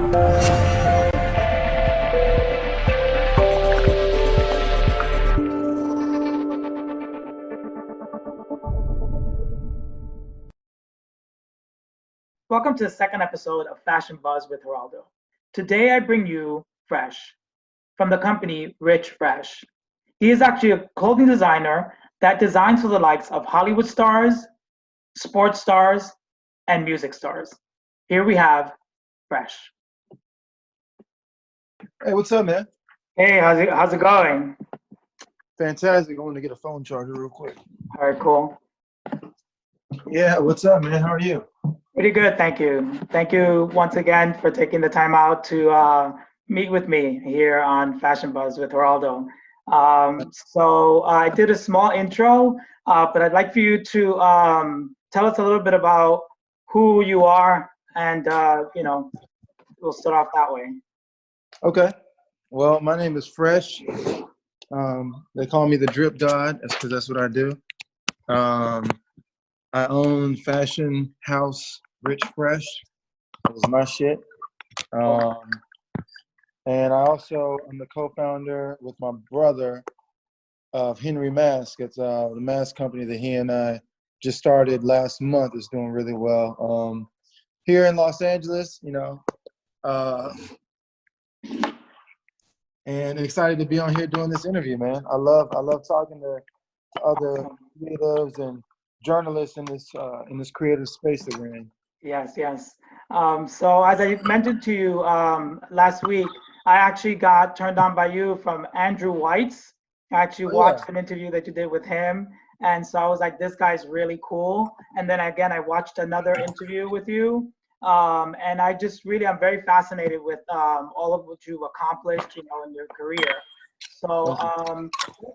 Welcome to the second episode of Fashion Buzz with Geraldo. Today I bring you Fresh from the company Rich Fresh. He is actually a clothing designer that designs for the likes of Hollywood stars, sports stars, and music stars. Here we have Fresh. Hey, what's up, man? Hey, how's it going? Fantastic. I want to get a phone charger real quick. All right, cool. Yeah, what's up, man? How are you? Pretty good, thank you. Thank you once again for taking the time out to meet with me here on Fashion Buzz with Geraldo. So I did a small intro, but I'd like for you to tell us a little bit about who you are, and we'll start off that way. Okay. Well, my name is Fresh. They call me the Drip God. That's because that's what I do. I own fashion house Rich Fresh. That was my shit. And I also am the co-founder with my brother of Henry Mask. It's the mask company that he and I just started last month. It's doing really well. Here in Los Angeles, and excited to be on here doing this interview, man. I love talking to other creatives and journalists in this creative space that we're in. Yes. So as I mentioned to you last week, I actually got turned on by you from Andrew Weitz. I actually watched an interview that you did with him, and so I was like, this guy's really cool. And then again, I watched another interview with you, and I'm very fascinated with all of what you've accomplished, in your career. So a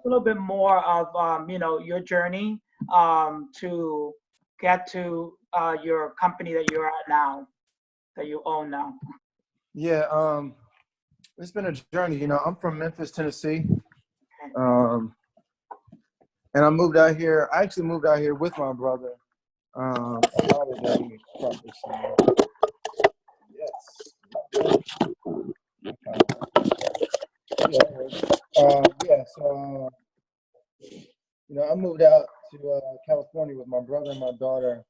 little bit more of your journey to get to your company that you're at now, that you own now. Yeah, it's been a journey. I'm from Memphis, Tennessee, and I moved out here. I actually moved out here with my brother. I moved out to California with my brother and my daughter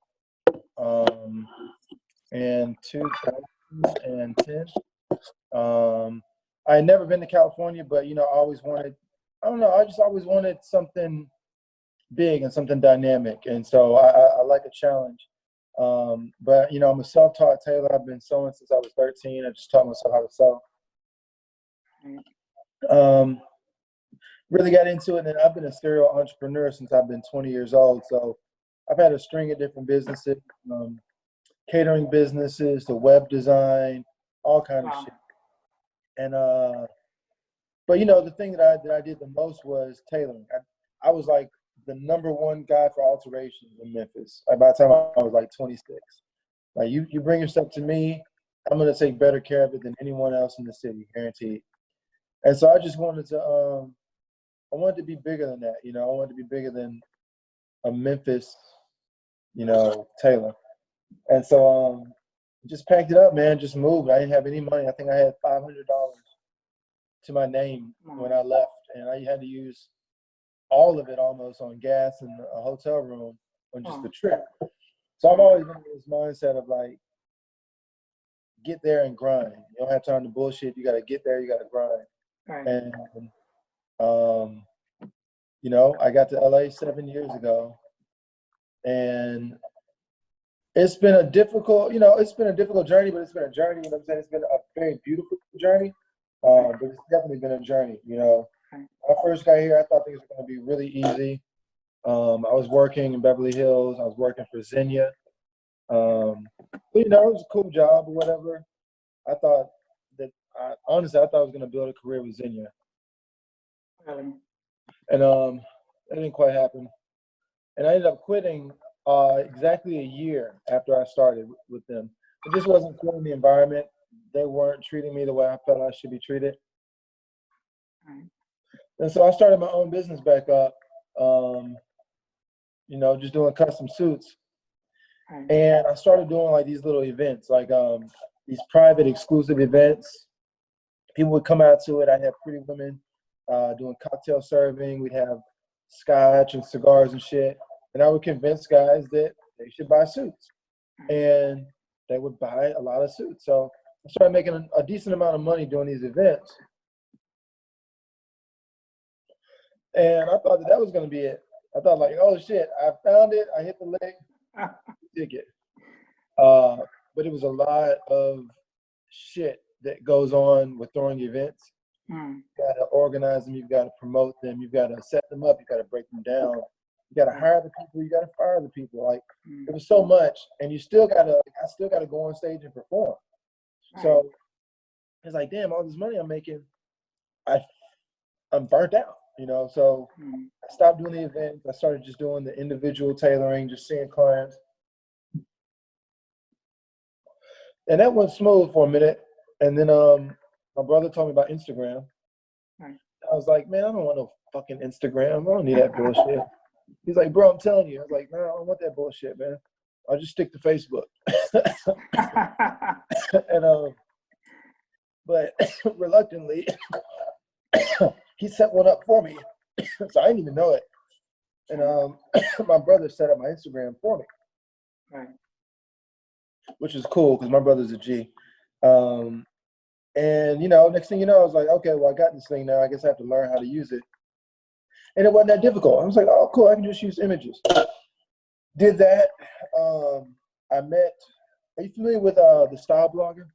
in 2010. I had never been to California, but I always wanted. I don't know. I just always wanted something big and something dynamic, and so I like a challenge. But I'm a self-taught tailor. I've been sewing since I was 13. I just taught myself how to sew. Really got into it, and I've been a serial entrepreneur since I've been 20 years old. So I've had a string of different businesses, catering businesses to web design, all kind of shit. And but the thing that I did the most was tailoring. I was like the #1 guy for alterations in Memphis. By the time I was like 26. Like you bring your stuff to me, I'm gonna take better care of it than anyone else in the city, guaranteed. And so I just wanted to I wanted to be bigger than that, I wanted to be bigger than a Memphis, tailor. And so just packed it up, man, just moved. I didn't have any money. I think I had $500 to my name when I left, and I had to use all of it almost on gas and a hotel room on just the trip. So I've always been in this mindset of like, get there and grind. You don't have time to bullshit. You got to get there. You got to grind. Right. And I got to LA 7 years ago, and it's been a difficult, it's been a difficult journey, but it's been a journey. You know what I'm saying? It's been a very beautiful journey, but it's definitely been a journey. When I first got here, I thought things were going to be really easy. I was working in Beverly Hills. I was working for Zegna. But, it was a cool job or whatever. I thought honestly, I thought I was going to build a career with Zegna. And that didn't quite happen. And I ended up quitting exactly a year after I started with them. It just wasn't cool in the environment. They weren't treating me the way I felt I should be treated. And so I started my own business back up, just doing custom suits. And I started doing like these little events, like, these private exclusive events. People would come out to it. I'd have pretty women doing cocktail serving. We'd have scotch and cigars and shit. And I would convince guys that they should buy suits. And they would buy a lot of suits. So I started making a decent amount of money doing these events. And I thought that was going to be it. I thought like, oh shit, I found it. I hit the leg ticket. But it was a lot of shit that goes on with throwing events. You got to organize them. You've got to promote them. You've got to set them up. You've got to break them down. You got to hire the people. You got to fire the people. Like it was so much, and you still got to. I still got to go on stage and perform. So it's like, damn, all this money I'm making, I'm burnt out. You know, so I stopped doing the events. I started just doing the individual tailoring, just seeing clients, and that went smooth for a minute. And then my brother told me about Instagram. I was like, man, I don't want no fucking Instagram. I don't need that bullshit. He's like, bro, I'm telling you. I was like, no, I don't want that bullshit, man. I'll just stick to Facebook. And but reluctantly, he set one up for me. So I didn't even know it. And my brother set up my Instagram for me. Which is cool because my brother's a G. And you know, next thing you know, I was like, okay, well, I got this thing now. I guess I have to learn how to use it. And it wasn't that difficult. I was like, oh, cool, I can just use images. Did that. I met, are you familiar with the Style Blogger?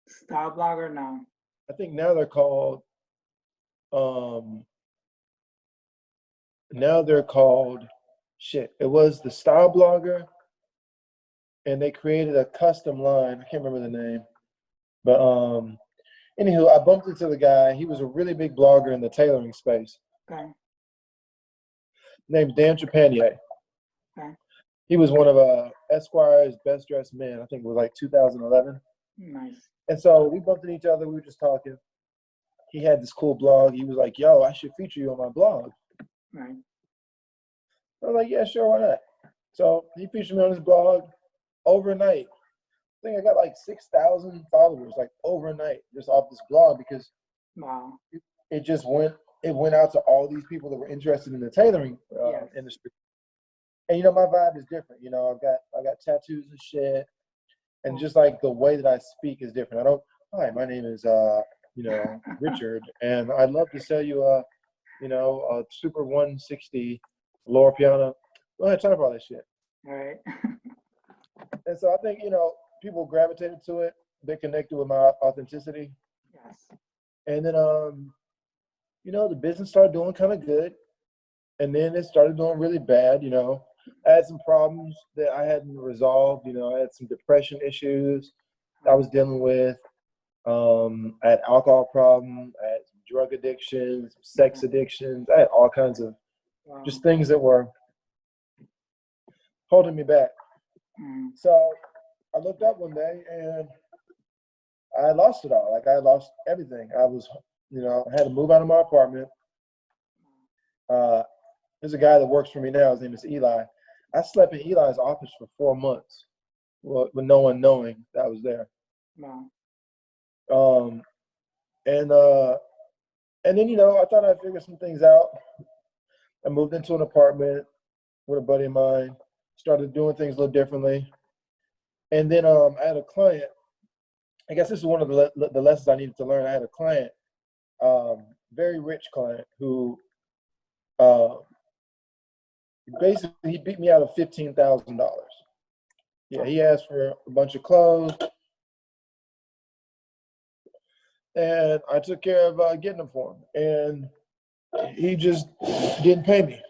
Style Blogger, no. I think now they're called, shit, it was the Style Blogger, and they created a custom line. I can't remember the name. But anywho, I bumped into the guy. He was a really big blogger in the tailoring space. Okay. Name's Dan Trepanier. Okay. He was one of Esquire's best dressed men. I think it was like 2011. Nice. And so we bumped into each other. We were just talking. He had this cool blog. He was like, yo, I should feature you on my blog. Right. I was like, yeah, sure, why not? So he featured me on his blog overnight. I think I got like 6,000 followers, like overnight, just off this blog because it just went out to all these people that were interested in the tailoring industry. And you know, my vibe is different. You know, I got tattoos and shit, and just like the way that I speak is different. Hi, my name is Richard, and I'd love to sell you a Super 160 Loro Piana. Go ahead, try all that shit. All right. And so I think, you know, people gravitated to it. They connected with my authenticity. Yes. And then, you know, the business started doing kind of good. And then it started doing really bad, you know. I had some problems that I hadn't resolved. You know, I had some depression issues I was dealing with. I had alcohol problems. I had some drug addictions, sex addictions. I had all kinds of just things that were holding me back. So I looked up one day and I lost it all. Like I lost everything. I was, you know, I had to move out of my apartment. There's a guy that works for me now. His name is Eli. I slept in Eli's office for 4 months, with no one knowing that I was there. Wow. And then, you know, I thought I'd figure some things out. I moved into an apartment with a buddy of mine, started doing things a little differently. And then I had a client. I guess this is one of the lessons I needed to learn. I had a client, very rich client, who basically he beat me out of $15,000. Yeah, he asked for a bunch of clothes, and I took care of getting them for him. And he just didn't pay me,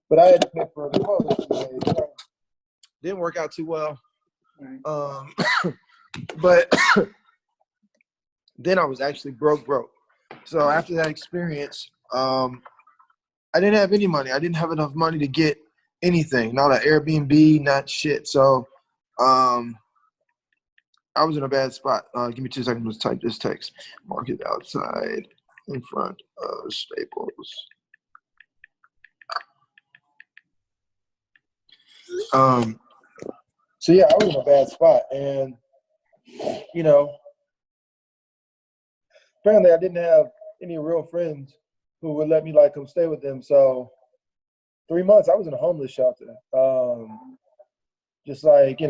but I had to pay for the clothes. Didn't work out too well. Right. But then I was actually broke. So after that experience, I didn't have any money. I didn't have enough money to get anything, not an Airbnb, not shit. So I was in a bad spot. Give me 2 seconds to type this text. Market outside in front of Staples. So yeah, I was in a bad spot, and you know, apparently I didn't have any real friends who would let me like come stay with them. So 3 months I was in a homeless shelter. Just like,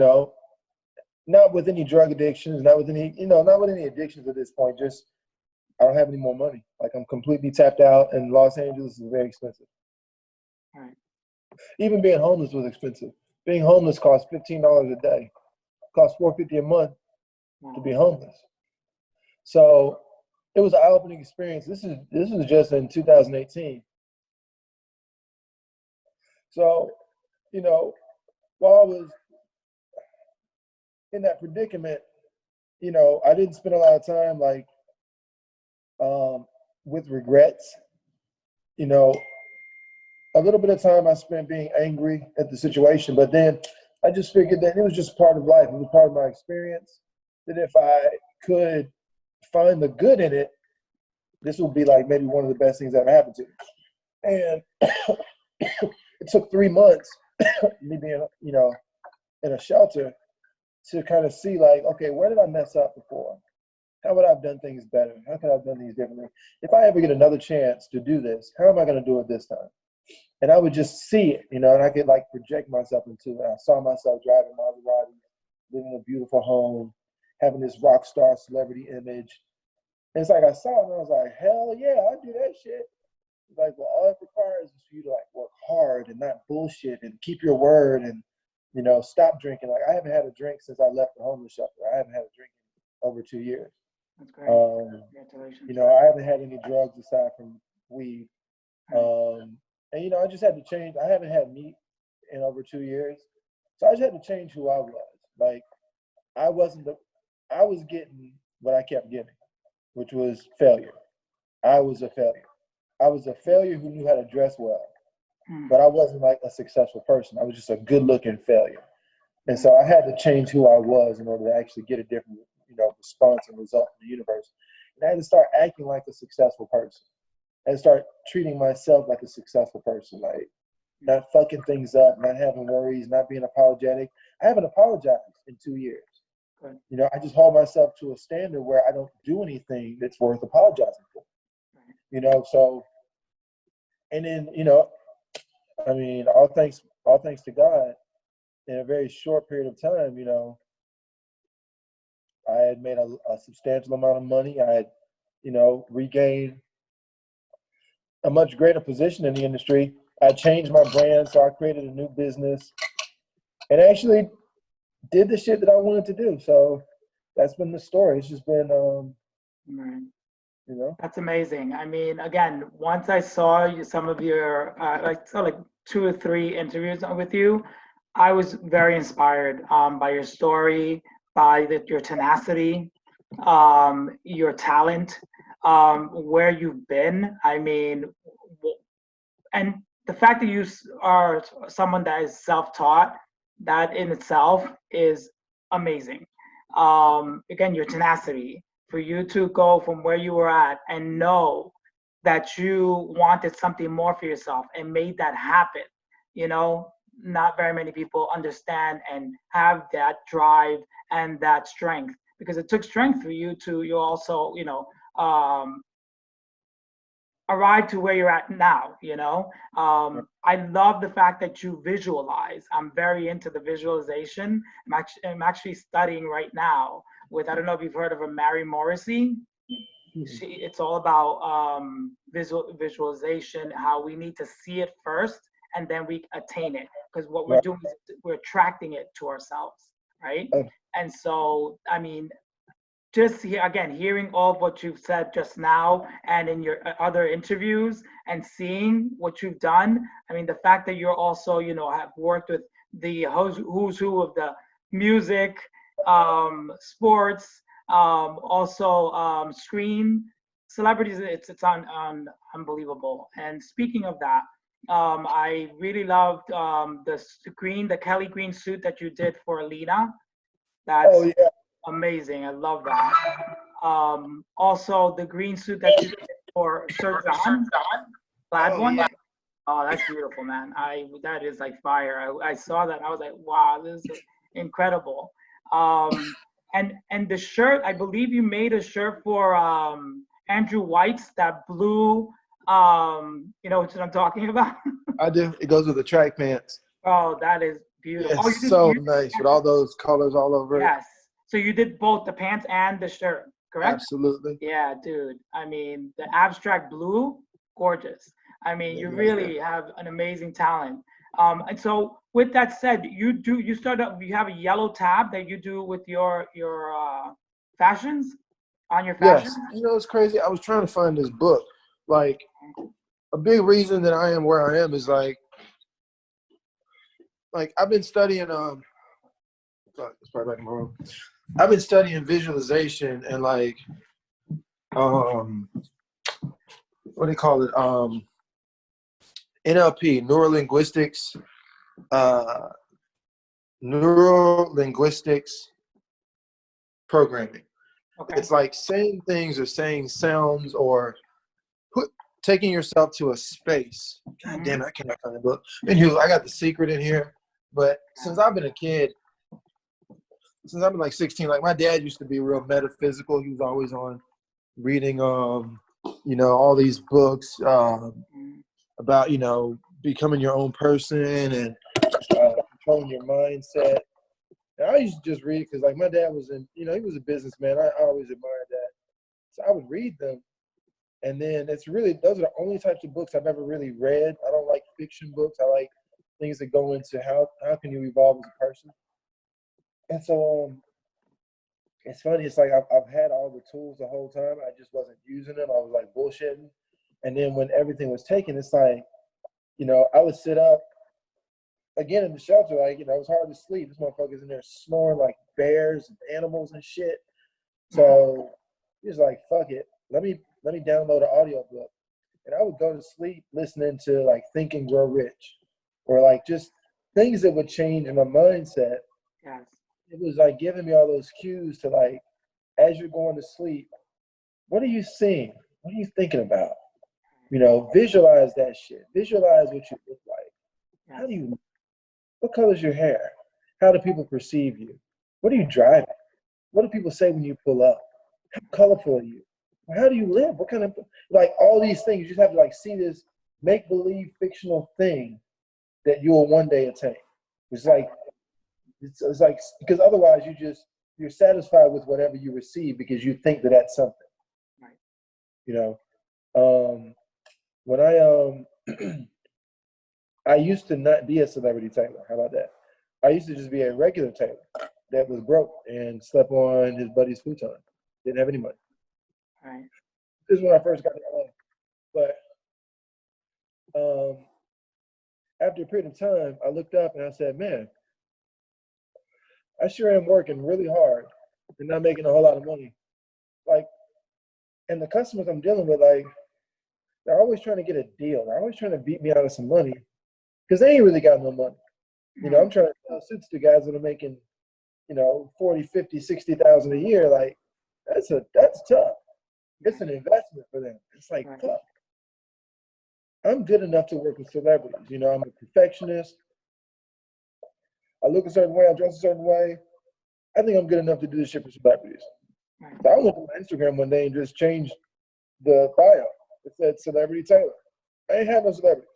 not with any drug addictions, not with any, not with any addictions at this point. Just I don't have any more money. Like I'm completely tapped out, and Los Angeles is very expensive. Right. Even being homeless was expensive. Being homeless costs $15 a day. Costs $450 a month to be homeless. So it was an eye-opening experience. This was just in 2018. So, while I was in that predicament, I didn't spend a lot of time like with regrets. A little bit of time I spent being angry at the situation, but then I just figured that it was just part of life. It was part of my experience. That if I could find the good in it, this would be like maybe one of the best things that ever happened to me. And it took 3 months, me being, in a shelter, to kind of see like, okay, where did I mess up before? How would I have done things better? How could I have done things differently? If I ever get another chance to do this, how am I going to do it this time? And I would just see it, and I could like project myself into it. I saw myself driving Maserati, living in a beautiful home, having this rock star celebrity image. And it's like I saw it and I was like, hell yeah, I do that shit. It's like, well, all it requires is for you to like work hard and not bullshit and keep your word and, stop drinking. Like I haven't had a drink since I left the homeless shelter. I haven't had a drink in over 2 years. That's great. Congratulations. I haven't had any drugs aside from weed. And I just had to change. I haven't had meat in over 2 years. So I just had to change who I was. Like I was getting what I kept getting, which was failure. I was a failure. I was a failure who knew how to dress well, but I wasn't like a successful person. I was just a good-looking failure. And so I had to change who I was in order to actually get a different, response and result in the universe. And I had to start acting like a successful person and start treating myself like a successful person, like not fucking things up, not having worries, not being apologetic. I haven't apologized in 2 years. Right. I just hold myself to a standard where I don't do anything that's worth apologizing for. So, and then, all thanks to God, in a very short period of time, I had made a substantial amount of money. I had, regained a much greater position in the industry. I changed my brand, so I created a new business and actually did the shit that I wanted to do. So that's been the story. It's just been, Right. That's amazing. I mean, again, once I saw some of your, I saw like 2 or 3 interviews with you, I was very inspired by your story, by your tenacity, your talent, where you've been. I mean, and the fact that you are someone that is self-taught, that in itself is amazing. Again, your tenacity, for you to go from where you were at and know that you wanted something more for yourself and made that happen. Not very many people understand and have that drive and that strength, because it took strength for you to, you also, arrive to where you're at now. I love the fact that you visualize. I'm very into the visualization. I'm actually studying right now with, I don't know if you've heard of her, Mary Morrissey. It's all about visualization, how we need to see it first and then we attain it, because what we're doing is we're attracting it to ourselves, right? And so, I mean, just hearing all of what you've said just now and in your other interviews and seeing what you've done, I mean, the fact that you're also, have worked with the who's who of the music, sports, also screen celebrities, it's on unbelievable. And speaking of that, I really loved the Kelly green suit that you did for Alina. That's amazing. I love that. Also the green suit that you did for Sir John, plaid one. Yeah. Oh, that's beautiful, man. That is like fire. I saw that and I was like, wow, this is incredible. And the shirt, I believe you made a shirt for Andrew White's, that blue, you know what I'm talking about? I do. It goes with the track pants. Oh, that is beautiful. Oh, It's so nice with all those colors all over it. Yes. So you did both the pants and the shirt, correct? Absolutely. Yeah, dude. I mean, the abstract blue, gorgeous. I mean, you really have an amazing talent. And so with that said, you have a yellow tab that you do with your fashions on your fashion? Yes. You know, it's crazy. I was trying to find this book. Like, a big reason that I am where I am is like I've been studying it's probably back in my room. I've been studying visualization and like what do you call it? NLP, neuro-linguistics programming. Okay. It's like saying things or saying sounds or taking yourself to a space. God damn it, I cannot find the book. Anywho, I got The Secret in here. But since I've been a kid, since I've been like 16, like my dad used to be real metaphysical. He was always on reading, you know, all these books about, you know, becoming your own person and controlling your mindset. And I used to just read because, like, my dad was he was a businessman. I always admired that. So I would read them. And then those are the only types of books I've ever really read. I don't like fiction books. I like things that go into how can you evolve as a person. And so it's funny. It's like I've had all the tools the whole time. I just wasn't using them. I was like bullshitting. And then when everything was taken, it's like, you know, I would sit up again in the shelter, like, you know, it was hard to sleep. This motherfucker's in there snoring like bears and animals and shit. So he was like, fuck it. Let me download an audio book. And I would go to sleep listening to like Think and Grow Rich or like just things that would change my mindset. Yes. It was like giving me all those cues to like, as you're going to sleep, what are you seeing? What are you thinking about? You know, visualize that shit. Visualize what you look like. How do you, what color's your hair? How do people perceive you? What are you driving? What do people say when you pull up? How colorful are you? How do you live? What kind of, like all these things, you just have to like see this make-believe fictional thing that you will one day attain. It's like, because otherwise you're satisfied with whatever you receive because you think that that's something. Right. You know, when I used to not be a celebrity tailor. How about that? I used to just be a regular tailor that was broke and slept on his buddy's futon. Didn't have any money. Right. This is when I first got to LA. But after a period of time, I looked up and I said, man, I sure am working really hard and not making a whole lot of money. Like, and the customers I'm dealing with, like, they're always trying to get a deal. They're always trying to beat me out of some money because they ain't really got no money. You know, I'm trying to sell suits to guys that are making, you know, 40, 50, 60,000 a year. Like, that's tough. It's an investment for them. It's like, fuck. I'm good enough to work with celebrities. You know, I'm a perfectionist. I look a certain way. I dress a certain way. I think I'm good enough to do this shit for celebrities. So I went to my Instagram one day and just changed the bio. It said Celebrity Tailor. I ain't had no celebrities.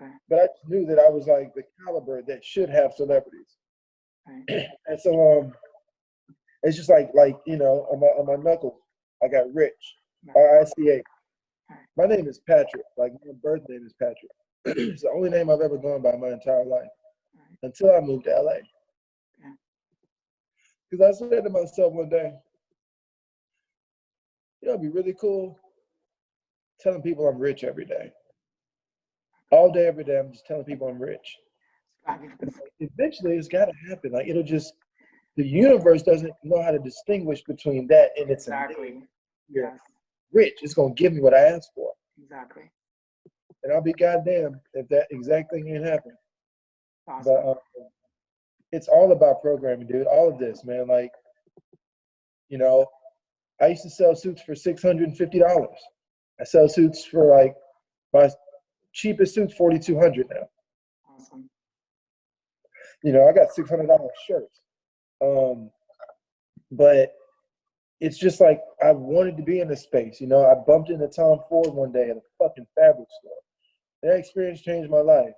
Okay. But I just knew that I was like the caliber that should have celebrities. Right. And so it's just like you know, on my knuckles, I got Rich, RICH. My name is Patrick. Like my birth name is Patrick. It's the only name I've ever gone by my entire life until I moved to LA. Because I said to myself one day, you know, it'd be really cool telling people I'm rich every day. All day, every day, I'm just telling people I'm rich. Eventually, it's got to happen. Like it'll just, the universe doesn't know how to distinguish between that and it's exactly. Yes. Rich. It's gonna give me what I asked for. Exactly. And I'll be goddamn if that exact thing ain't happen. Awesome. But it's all about programming, dude. All of this, man. Like, you know, I used to sell suits for $650. I sell suits for like my cheapest suit's $4,200 now. Awesome. You know, I got $600 shirts. but it's just like I wanted to be in this space. You know, I bumped into Tom Ford one day at a fucking fabric store. That experience changed my life.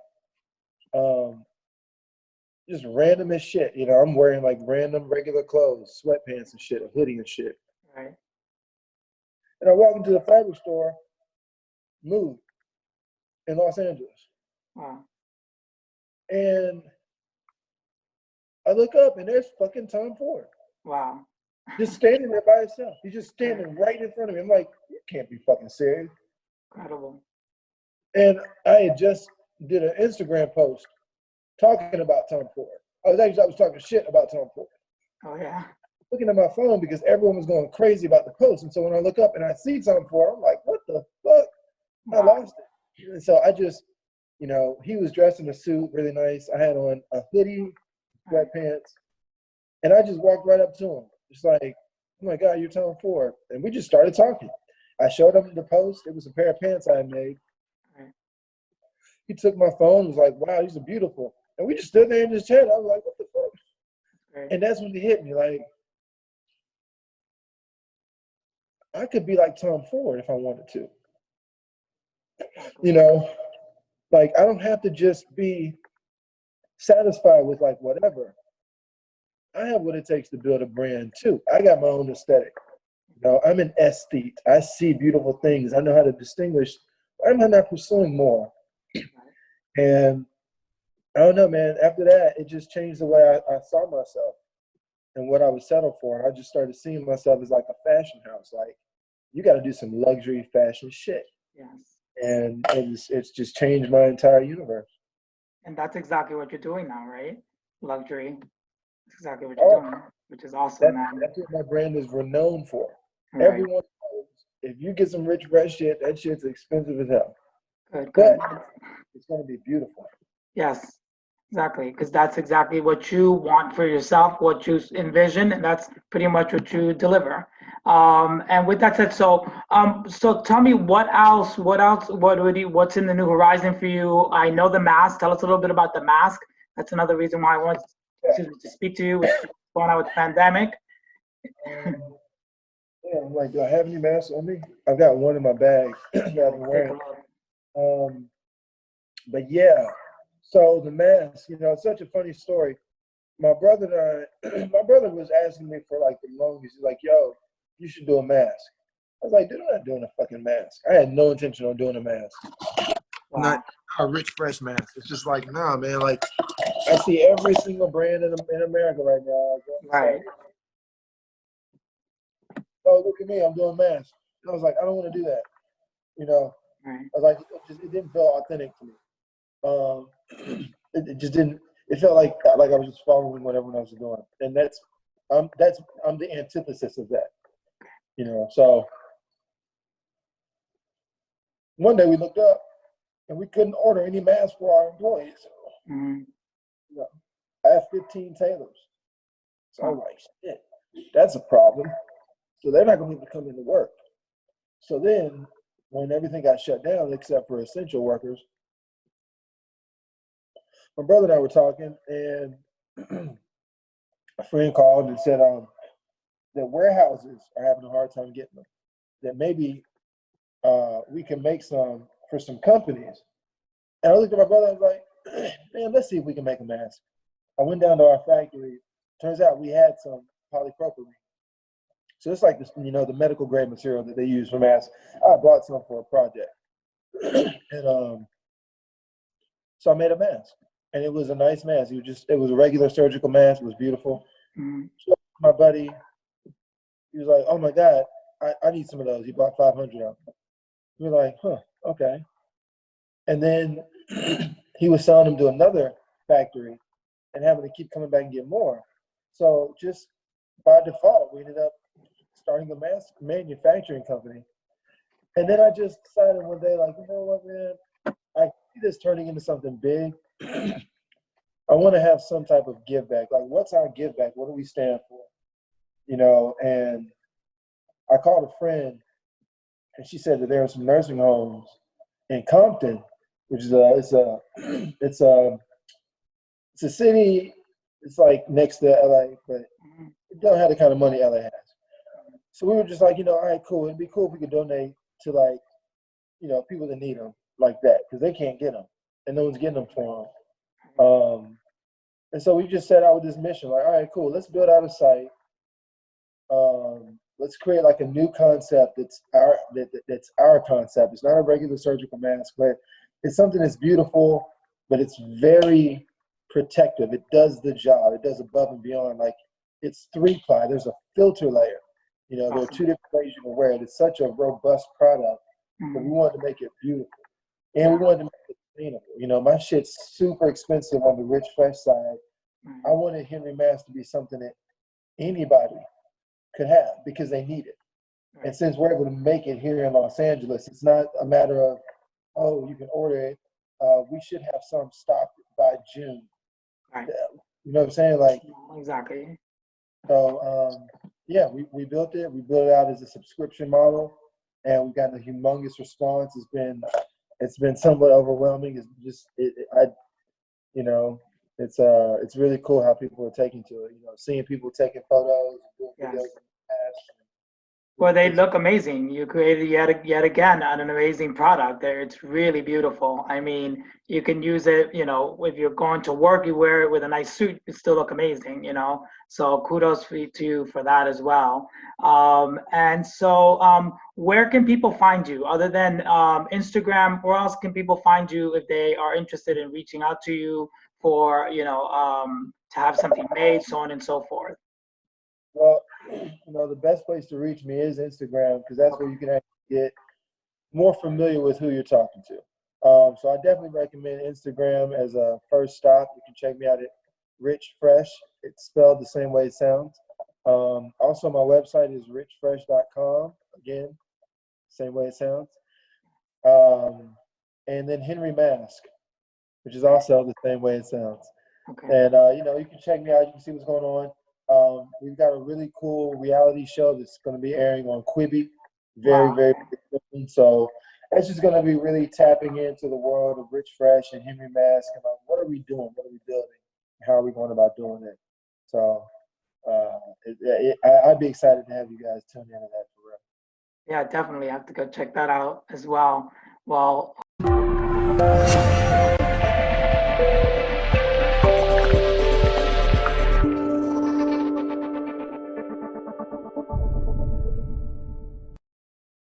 Just random as shit. You know, I'm wearing like random regular clothes, sweatpants and shit, a hoodie and shit. Right. And I walk into the fabric store, Mood, in Los Angeles. Wow. And I look up and there's fucking Tom Ford. Wow. Just standing there by himself. He's just standing right in front of me. I'm like, you can't be fucking serious. Incredible. And I had just did an Instagram post talking about Tom Ford. I was talking shit about Tom Ford. Oh yeah. Looking at my phone because everyone was going crazy about the post. And so when I look up and I see Tom Ford, I'm like, what the fuck? I lost it. And so I just, you know, he was dressed in a suit, really nice. I had on a hoodie, sweatpants, and I just walked right up to him. Just like, oh my God, you're Tom Ford. And we just started talking. I showed him the post. It was a pair of pants I had made. Right. He took my phone and was like, wow, these are beautiful. And we just stood there and just chatted. I was like, what the fuck? Right. And that's when it hit me. Like, I could be like Tom Ford if I wanted to. You know, like I don't have to just be satisfied with like whatever. I have what it takes to build a brand too. I got my own aesthetic. You know, I'm an aesthete. I see beautiful things. I know how to distinguish. Why am I not pursuing more? And I don't know, man. After that, it just changed the way I saw myself and what I would settle for. And I just started seeing myself as like a fashion house. Like, you got to do some luxury fashion shit. Yes. And it's just changed my entire universe. And that's exactly what you're doing now, right? Luxury. That's exactly what you're doing, which is awesome, man. That's what my brand is renowned for. Right. Everyone knows if you get some rich red shit, that shit's expensive as hell. Good. But it's going to be beautiful. Yes, exactly. Because that's exactly what you want for yourself, what you envision, and that's pretty much what you deliver. And with that said, so tell me what's in the new horizon for you? I know the mask. Tell us a little bit about the mask. That's another reason why I wanted to speak to you. What's going on with the pandemic? Yeah, I'm like, do I have any masks on me? I've got one in my bag that I'm wearing. But yeah, so the mask, you know, it's such a funny story. My brother and I, my brother was asking me for like the longest. He's like, yo, you should do a mask. I was like, dude, I'm not doing a fucking mask. I had no intention on doing a mask. Wow. Not a Rich Fresh mask. It's just like, nah, man. Like, I see every single brand in America right now. Right. Oh, look at me, I'm doing masks. And I was like, I don't want to do that. You know, Right. I was like, it didn't feel authentic to me. It just didn't. It felt like I was just following what everyone else was doing, and I'm the antithesis of that. You know, so one day we looked up and we couldn't order any masks for our employees. Mm-hmm. You know, I have 15 tailors, so I was like, shit, that's a problem. So they're not going to be able to come into work. So then, when everything got shut down except for essential workers, my brother and I were talking, and a friend called and said that warehouses are having a hard time getting them. That maybe we can make some for some companies. And I looked at my brother and was like, man, let's see if we can make a mask. I went down to our factory. Turns out we had some polypropylene. So it's like this, you know, the medical grade material that they use for masks. I bought some for a project. And so I made a mask. And it was a nice mask. It was a regular surgical mask. It was beautiful. Mm-hmm. So my buddy, he was like, oh my God, I need some of those. He bought 500 of them. We were like, huh, okay. And then he was selling them to another factory and having to keep coming back and get more. So just by default, we ended up starting a mask manufacturing company. And then I just decided one day, like, you know what, man, I see this turning into something big. I want to have some type of give back. Like, what's our give back? What do we stand for? You know, and I called a friend, and she said that there are some nursing homes in Compton, which is it's a city. It's like next to LA, but don't have the kind of money LA has. So we were just like, all right, cool. It'd be cool if we could donate to like, people that need them like that, because they can't get them and no one's getting them for them. And so we just set out with this mission, like, all right, cool. Let's build out a site. Let's create like a new concept that's our concept. It's not a regular surgical mask, but it's something that's beautiful, but it's very protective. It does the job. It does above and beyond. Like, it's 3-ply. There's a filter layer. There are 2 different ways you can wear it. It's such a robust product, but we wanted to make it beautiful, and we wanted to make it sustainable. My shit's super expensive on the Rich Fresh side. I wanted Henry Mask to be something that anybody could have because they need it. And since we're able to make it here in Los Angeles, it's not a matter of, oh, you can order it. We should have some stocked by June. Right. You know what I'm saying? Like, exactly. So yeah, we built it. We built it out as a subscription model, and we got a humongous response. It's been somewhat overwhelming. It's just it's really cool how people are taking to it. Seeing people taking photos, doing videos. Well, they look amazing. You created yet again an amazing product there. It's really beautiful. I mean, you can use it, if you're going to work, you wear it with a nice suit, it still look amazing, So kudos to you for that as well. And so where can people find you other than Instagram? Where else can people find you if they are interested in reaching out to you for, to have something made, so on and so forth? Well, the best place to reach me is Instagram, because that's where you can actually get more familiar with who you're talking to. So I definitely recommend Instagram as a first stop. You can check me out at Rich Fresh. It's spelled the same way it sounds. Also, my website is richfresh.com. Again, same way it sounds. And then Henry Mask, which is also the same way it sounds. Okay. And you can check me out. You can see what's going on. We've got a really cool reality show that's going to be airing on Quibi very soon. So it's just going to be really tapping into the world of Rich Fresh and Henry Mask, and like, what are we doing? What are we building? How are we going about doing it? So I'd be excited to have you guys tune into that for real. Yeah, definitely have to go check that out as well. Well.